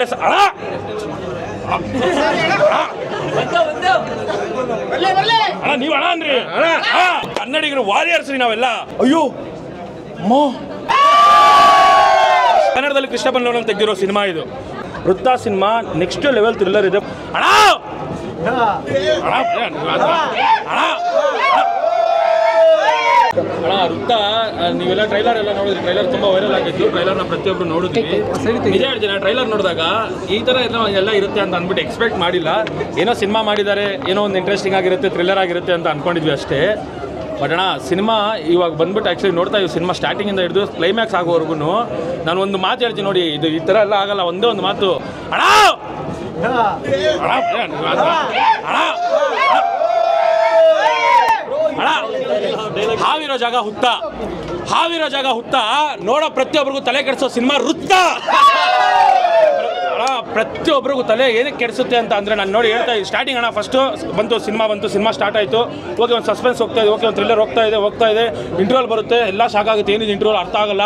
ಆಗ್ತಾರೆ ಅಣ್ಣ ಅಣ್ಣ ನೀವು ಅಣ್ಣ ಅಂದ್ರಿ ಕನ್ನಡಿಗರು ವಾರಿಯರ್ಸ್ ರೀ ನಾವೆಲ್ಲ ಅಯ್ಯೋ ಮೋ ಕನ್ನಡದಲ್ಲಿ ಕೃಷ್ಣ ಬನ್ನೋರನ್ನು ತೆಗೆದಿರೋ ಸಿನಿಮಾ ಇದು ವೃತ್ತ ಸಿನಿಮಾ ನೆಕ್ಸ್ಟ್ ಲೆವೆಲ್ ಥ್ರಿಲ್ಲರ್ ಇದೆ ಅಣ್ಣ ಅಣ್ಣ ವೃತ್ತ ನೀವೆಲ್ಲ ಟ್ರೈಲರ್ ಎಲ್ಲ ನೋಡಿದ್ರಿ ಟ್ರೈಲರ್ ತುಂಬಾ ವೈರಲ್ ಆಗಿತ್ತು ಟ್ರೈಲರ್ನ ಪ್ರತಿಯೊಬ್ಬರು ನೋಡಿದ್ವಿ ನಿಜ ಹೇಳ್ತೀನಿ ಟ್ರೈಲರ್ ನೋಡಿದಾಗ ಈ ಥರ ಎಲ್ಲ ಇರುತ್ತೆ ಅಂತ ಅಂದ್ಬಿಟ್ಟು ಎಕ್ಸ್ಪೆಕ್ಟ್ ಮಾಡಿಲ್ಲ ಏನೋ ಸಿನಿಮಾ ಮಾಡಿದ್ದಾರೆ ಏನೋ ಒಂದು ಇಂಟ್ರೆಸ್ಟಿಂಗ್ ಆಗಿರುತ್ತೆ ಥ್ರಿಲ್ಲರ್ ಆಗಿರುತ್ತೆ ಅಂತ ಅಂದ್ಕೊಂಡಿದ್ವಿ ಅಷ್ಟೇ ಬಟ್ ಅಣ್ಣ ಸಿನಿಮಾ ಇವಾಗ ಬಂದ್ಬಿಟ್ಟು ಆ್ಯಕ್ಚುಲಿ ನೋಡ್ತಾ ಇದ್ದೀವಿ ಸಿನಿಮಾ ಸ್ಟಾರ್ಟಿಂಗಿಂದ ಹಿಡಿದು ಕ್ಲೈಮ್ಯಾಕ್ಸ್ ಆಗೋವರೆಗೂ ನಾನು ಒಂದು ಮಾತು ಹೇಳ್ತೀನಿ ನೋಡಿ ಇದು ಈ ಥರ ಎಲ್ಲ ಆಗಲ್ಲ ಒಂದೇ ಒಂದು ಮಾತು ಅಣ್ಣ ಹಾವಿರೋ ಜಾಗ ಹುತ್ತ ಹಾವಿರೋ ಜಾಗ ಹುತ್ತ ನೋಡೋ ಪ್ರತಿಯೊಬ್ಬರಿಗೂ ತಲೆ ಕೆಡಿಸೋ ಸಿನಿಮಾ ವೃತ್ತ ಪ್ರತಿಯೊಬ್ಬರಿಗೂ ತಲೆ ಏನಕ್ಕೆ ಕೆಡಿಸುತ್ತೆ ಅಂತ ಅಂದರೆ ನಾನು ನೋಡಿ ಹೇಳ್ತಾ ಇದ್ದೀನಿ ಸ್ಟಾರ್ಟಿಂಗ್ ಅಣ್ಣ ಫಸ್ಟು ಬಂತು ಸಿನಿಮಾ ಸ್ಟಾರ್ಟ್ ಆಯಿತು ಓಕೆ ಒಂದು ಸಸ್ಪೆನ್ಸ್ ಹೋಗ್ತಾ ಇದೆ ಓಕೆ ಒಂದು ಥ್ರಿಲ್ಲರ್ ಹೋಗ್ತಾ ಇದೆ ಇಂಟರ್ವಲ್ ಬರುತ್ತೆ ಎಲ್ಲ ಶಾಕ್ ಆಗುತ್ತೆ ಏನಿದೆ ಇಂಟರ್ವಲ್ ಅರ್ಥ ಆಗಲ್ಲ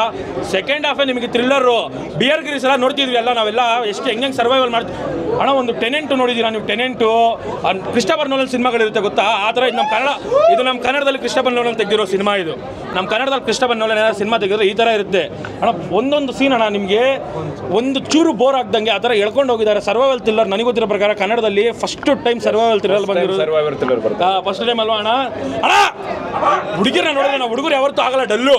ಸೆಕೆಂಡ್ ಹಾಫೇ ನಿಮಗೆ ಥ್ರಿಲ್ಲರು ಬಿಯರ್ ಗಿರೀಸ್ ಎಲ್ಲ ನೋಡ್ತಿದ್ವಿ ಎಲ್ಲ ನಾವೆಲ್ಲ ಎಷ್ಟು ಹೆಂಗೆ ಸರ್ವೈವಲ್ ಮಾಡ್ತೀವಿ ಅಣ್ಣ ಒಂದು ಟೆನೆಂಟು ನೋಡಿದ್ದೀರಾ ನೀವು ಟೆನೆಂಟು ಕ್ರಿಸ್ಟೋಫರ್ ನೋಲನ್ ಸಿನಿಮಾಗಳಿರುತ್ತೆ ಗೊತ್ತಾ ಆ ಥರ ಇದು ನಮ್ಮ ಕನ್ನಡದಲ್ಲಿ ಕ್ರಿಸ್ಟೋಫರ್ ನೋಲನ್ ತೆಗೆದಿರೋ ಸಿನಿಮಾ ಇದು ನಮ್ಮ ಕನ್ನಡದಲ್ಲಿ ಕ್ರಿಸ್ಟೋಫರ್ ನೋಲನ್ ಏನಾದ್ರು ಸಿನಿಮಾ ತೆಗೆದ್ರೆ ಈ ಥರ ಇರುತ್ತೆ ಅಣ್ಣ ಒಂದೊಂದು ಸೀನ್ ಅಣ್ಣ ನಿಮಗೆ ಒಂದು ಚೂರು ಬೋರ್ ಆಗ್ದಂಗೆ ಆ ಥರ ಎಳ್ಕೊಂಡು ಹೋಗಿದ್ದಾರೆ ಸರ್ವೈವಲ್ ಥ್ರಿಲ್ಲರ್ ನನಗೆ ಗೊತ್ತಿರೋ ಪ್ರಕಾರ ಕನ್ನಡದಲ್ಲಿ ಫಸ್ಟ್ ಟೈಮ್ ಸರ್ವೈವಲ್ ಥ್ರಿಲ್ಲರ್ ಬಂದಿರೋದು ಫಸ್ಟ್ ಟೈಮ್ ಅಲ್ವಾ ಅಣ್ಣ ಹುಡುಗಿರನ್ನ ನೋಡಿದ್ರೆ ನಾವು ಹುಡುಗರು ಯಾವತ್ತೂ ಆಗಲ್ಲ ಡಲ್ಲು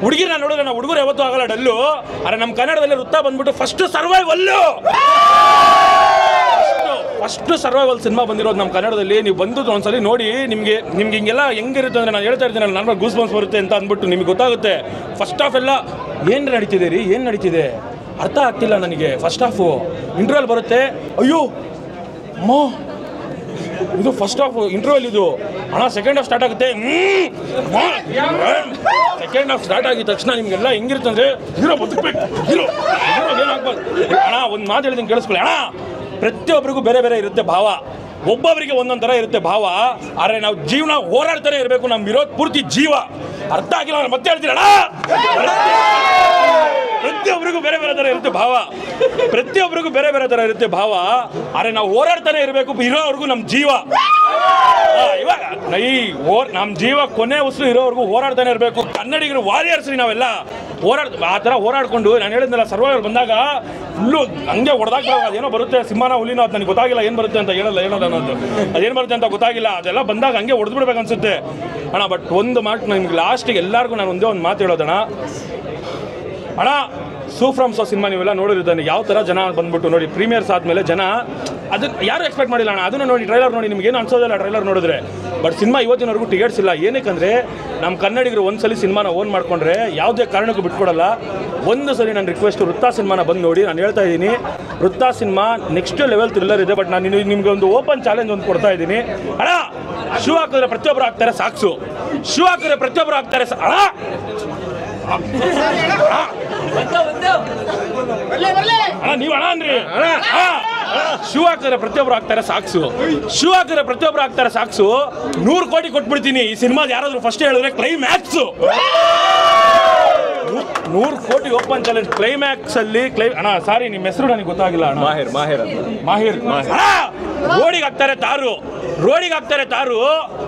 ಹುಡುಗಿರನ್ನ ನೋಡಿದ್ರೆ ನಾವು ಹುಡುಗರು ಯಾವತ್ತೂ ಆಗಲ್ಲ ಡಲ್ಲು ಆದರೆ ನಮ್ಮ ಕನ್ನಡದಲ್ಲಿ ವೃತ್ತ ಬಂದ್ಬಿಟ್ಟು ಫಸ್ಟ್ ಸರ್ವೈವಲ್ ಸಿನಿಮಾ ಬಂದಿರೋದು ನಮ್ಮ ಕನ್ನಡದಲ್ಲಿ ನೀವು ಬಂದು ಒಂದ್ಸಲಿ ನೋಡಿ ನಿಮಗೆ ಹಿಂಗೆಲ್ಲ ಹೆಂಗಿರುತ್ತೆ ಅಂದರೆ ನಾನು ಹೇಳ್ತಾ ಇರ್ತೀನಿ ನಾನು ಗೂಸ್ ಬಂಪ್ಸ್ ಬರುತ್ತೆ ಅಂತ ಅಂದ್ಬಿಟ್ಟು ನಿಮಗೆ ಗೊತ್ತಾಗುತ್ತೆ ಫಸ್ಟ್ ಹಾಫ್ ಎಲ್ಲ ಏನು ನಡೀತಿದೆ ಅರ್ಥ ಆಗ್ತಿಲ್ಲ ನನಗೆ ಫಸ್ಟ್ ಹಾಫು ಇಂಟರ್ವಲ್ ಬರುತ್ತೆ ಅಯ್ಯೋ ಮೋ ಇದು ಫಸ್ಟ್ ಹಾಫ್ ಇಂಟರ್ವಲ್ ಇದು ಅಣ್ಣ ಸೆಕೆಂಡ್ ಹಾಫ್ ಸ್ಟಾರ್ಟ್ ಆಗುತ್ತೆ ಸೆಕೆಂಡ್ ಹಾಫ್ ಸ್ಟಾರ್ಟ್ ಆಗಿದ ತಕ್ಷಣ ನಿಮಗೆಲ್ಲ ಹೆಂಗಿರುತ್ತೆ ಅಂದರೆ ಹೀರೋ ಬದುಕಬೇಕು ಹೀರೋ ಏನಾಗ್ಬಾರ್ದು ಅಣ್ಣ ಒಂದು ಮಾತು ಹೇಳ್ತೀನಿ ಕೇಳಿಸ್ಕೊಳ್ಳಿ ಅಣ್ಣ ಪ್ರತಿಯೊಬ್ಬರಿಗೂ ಬೇರೆ ಬೇರೆ ಇರುತ್ತೆ ಭಾವ ಒಬ್ಬೊಬ್ಬರಿಗೆ ಒಂದೊಂದು ಥರ ಇರುತ್ತೆ ಭಾವ ಆದರೆ ನಾವು ಜೀವನ ಹೋರಾಡ್ತಾನೆ ಇರಬೇಕು ನಮ್ಮ ಇರೋದು ಪೂರ್ತಿ ಜೀವ ಅರ್ಥ ಆಗಿಲ್ಲ ನಾನು ಮತ್ತೆ ಹೇಳ್ತೀನಿ ಅಣ್ಣ ಪ್ರತಿಯೊಬ್ಬರಿಗೂ ಬೇರೆ ಬೇರೆ ಥರ ಇರುತ್ತೆ ಭಾವ ಆದರೆ ನಾವು ಹೋರಾಡ್ತಾನೆ ಇರಬೇಕು ಇರೋವರೆಗೂ ನಮ್ಮ ಜೀವ ಇವಾಗ ನಮ್ಮ ಜೀವ ಕೊನೆ ಉಸಿರು ಇರೋವರೆಗೂ ಹೋರಾಡ್ತಾನೆ ಇರಬೇಕು ಕನ್ನಡಿಗರು ವಾರಿಯರ್ಸ್ ರೀ ನಾವೆಲ್ಲ ಆ ಥರ ಹೋರಾಡ್ಕೊಂಡು ನಾನು ಹೇಳಿದ್ನಲ್ಲ ಸರ್ವೈವಲ್ ಬಂದಾಗ ಫುಲ್ಲು ಹಂಗೆ ಹೊಡೆದಾಗ್ತಾವ ಅದೇನೋ ಬರುತ್ತೆ ಸಿಂಹನ ಹುಲಿನೋ ಅದು ನನಗೆ ಗೊತ್ತಾಗಿಲ್ಲ ಏನು ಬರುತ್ತೆ ಅಂತ ಹೇಳೋದು ಅನ್ನೋದು ಅದೇನು ಬರುತ್ತೆ ಅಂತ ಗೊತ್ತಾಗಿಲ್ಲ ಅದೆಲ್ಲ ಬಂದಾಗ ಹಂಗೆ ಹೊಡೆದ್ಬಿಡ್ಬೇಕು ಅನ್ಸುತ್ತೆ ಅಣ್ಣ ಬಟ್ ಒಂದು ಮಾತು ನಿಮ್ಗೆ ಲಾಸ್ಟಿಗೆ ಎಲ್ಲರಿಗೂ ನಾನು ಒಂದೇ ಒಂದು ಮಾತು ಹೇಳೋದಣ್ಣ ಅಣ್ಣ ಸೂಫ್ರಮ್ ಸೋ ಸಿನಿಮಾ ನೀವೆಲ್ಲ ನೋಡಿರ್ತಾನೆ ಯಾವ ಥರ ಜನ ಬಂದ್ಬಿಟ್ಟು ನೋಡಿ ಪ್ರೀಮಿಯರ್ಸ್ ಆದಮೇಲೆ ಜನ ಅದನ್ನು ಯಾರು ಎಕ್ಸ್ಪೆಕ್ಟ್ ಮಾಡಿಲ್ಲ ಅಣ್ಣ ಅದನ್ನು ನೋಡಿ ಟ್ರೈಲರ್ ನೋಡಿ ನಿಮ್ಗೇನು ಅನ್ಸೋದಿಲ್ಲ ಟ್ರೈಲರ್ ನೋಡಿದ್ರೆ ಬಟ್ ಸಿನಿಮಾ ಇವತ್ತಿನವರೆಗೂ ಟಿಕೆಟ್ಸ್ ಇಲ್ಲ ಏನಕ್ಕಂದರೆ ನಮ್ಮ ಕನ್ನಡಿಗರು ಒಂದ್ಸಲಿ ಸಿನಿಮಾನ ಓನ್ ಮಾಡ್ಕೊಂಡ್ರೆ ಯಾವುದೇ ಕಾರಣಕ್ಕೂ ಬಿಟ್ಕೊಡಲ್ಲ ಒಂದು ಸಲ ನನ್ನ ರಿಕ್ವೆಸ್ಟ್ ವೃತ್ತ ಸಿನಿಮಾನ ಬಂದು ನೋಡಿ ನಾನು ಹೇಳ್ತಾ ಇದ್ದೀನಿ ವೃತ್ತ ಸಿನಿಮಾ ನೆಕ್ಸ್ಟ್ ಲೆವೆಲ್ ಥ್ರಿಲ್ಲರ್ ಇದೆ ಬಟ್ ನಾನು ನಿಮಗೆ ಒಂದು ಓಪನ್ ಚಾಲೆಂಜ್ ಒಂದು ಕೊಡ್ತಾ ಇದ್ದೀನಿ ಅಣ್ಣ ಶೂ ಹಾಕಿದ್ರೆ ಪ್ರತಿಯೊಬ್ಬರು ಹಾಕ್ತಾರೆ ಸಾಕ್ಸು ಅಣ್ಣ ನೀವು ಅಣ್ಣ ಅಂದ್ರಿ ಶೂ ಹಾಕಿದ್ರೆ ಪ್ರತಿಯೊಬ್ಬರು ಹಾಕ್ತಾರೆ ಸಾಕ್ಸು 100 ಕೋಟಿ ಕೊಟ್ಬಿಡ್ತೀನಿ ಈ ಸಿನಿಮಾದ ಯಾರಾದ್ರೂ ಫಸ್ಟ್ ಹೇಳಿದ್ರೆ ಕ್ಲೈಮ್ಯಾಕ್ಸು 100 ಕೋಟಿ ಓಪನ್ ಚಾಲೆಂಜ್ ಕ್ಲೈಮ್ಯಾಕ್ಸ್ ಅಲ್ಲಿ ಅಣ್ಣ ಸಾರಿ ನಿಮ್ಮ ಹೆಸರು ನನಗೆ ಗೊತ್ತಾಗಿಲ್ಲ ಅಣ್ಣ ಮಾಹಿರ್ ರೋಡಿಗೆ ಹಾಕ್ತಾರೆ ತಾರು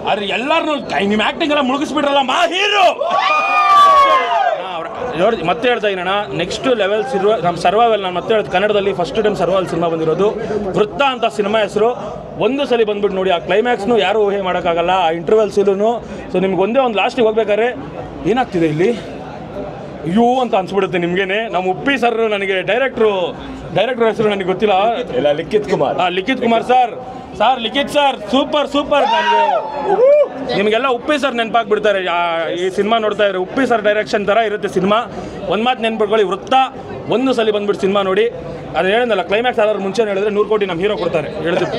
ಆದ್ರೆ ಎಲ್ಲಾರನ್ನೂ ನಿಮ್ಮ ಆಕ್ಟಿಂಗ್ ಎಲ್ಲ ಮುಳುಗಿಸ್ಬಿಟ್ರಲ್ಲ ಮಾಹಿರು ನೋಡಿ ಮತ್ತೆ ಹೇಳ್ತಾ ಇದ್ದೀನಣ್ಣ ನೆಕ್ಸ್ಟ್ ಲೆವೆಲ್ ನಮ್ಮ ಸರ್ವೈವಲ್ ನಾನು ಮತ್ತೆ ಹೇಳ್ತೀನಿ ಕನ್ನಡದಲ್ಲಿ ಫಸ್ಟ್ ಟೈಮ್ ಸರ್ವೈವಲ್ ಸಿನಿಮಾ ಬಂದಿರೋದು ವೃತ್ತ ಅಂತ ಸಿನಿಮಾ ಹೆಸರು ಒಂದು ಸಲ ಬಂದ್ಬಿಟ್ಟು ನೋಡಿ ಆ ಕ್ಲೈಮ್ಯಾಕ್ಸ್ನು ಯಾರೂ ಊಹೆ ಮಾಡೋಕ್ಕಾಗಲ್ಲ ಆ ಇಂಟರ್ವಲ್ಸಲ್ಲೂ ಸೊ ನಿಮ್ಗೆ ಒಂದೇ ಒಂದು ಲಾಸ್ಟಿಗೆ ಹೋಗ್ಬೇಕಾದ್ರೆ ಏನಾಗ್ತಿದೆ ಇಲ್ಲಿ ಅಯ್ಯೋ ಅಂತ ಅನ್ಸ್ಬಿಡುತ್ತೆ ನಿಮಗೇನೆ ನಮ್ಮ ಉಪ್ಪಿ ಸರ್ ನನಗೆ ಡೈರೆಕ್ಟ್ರ್ ಹೆಸರು ನನಗೆ ಗೊತ್ತಿಲ್ಲ ಲಿಖಿತ್ ಕುಮಾರ್ ಸರ್ ಲಿಖಿತ್ ಸರ್ ಸೂಪರ್ ನನಗೆ ನಿಮಗೆಲ್ಲ ಉಪ್ಪಿ ಸರ್ ನೆನಪಾಗ್ಬಿಡ್ತಾರೆ ಈ ಸಿನಿಮಾ ನೋಡ್ತಾ ಇದ್ದಾರೆ ಉಪ್ಪಿ ಸರ್ ಡೈರೆಕ್ಷನ್ ಥರ ಇರುತ್ತೆ ಸಿನಿಮಾ ಒಂದು ಮಾತು ನೆನ್ಪಿಟ್ಕೊಳ್ಳಿ ವೃತ್ತ ಒಂದು ಸಲ ಬಂದ್ಬಿಟ್ಟು ಸಿನಿಮಾ ನೋಡಿ ಅದು ಹೇಳಿದ್ನಲ್ಲ ಕ್ಲೈಮ್ಯಾಕ್ಸ್ ಆದ್ರೆ ಮುಂಚೆ ಹೇಳಿದ್ರೆ 100 ಕೋಟಿ ನಮ್ಮ ಹೀರೋ ಕೊಡ್ತಾರೆ ಹೇಳ್ತಿತ್ತು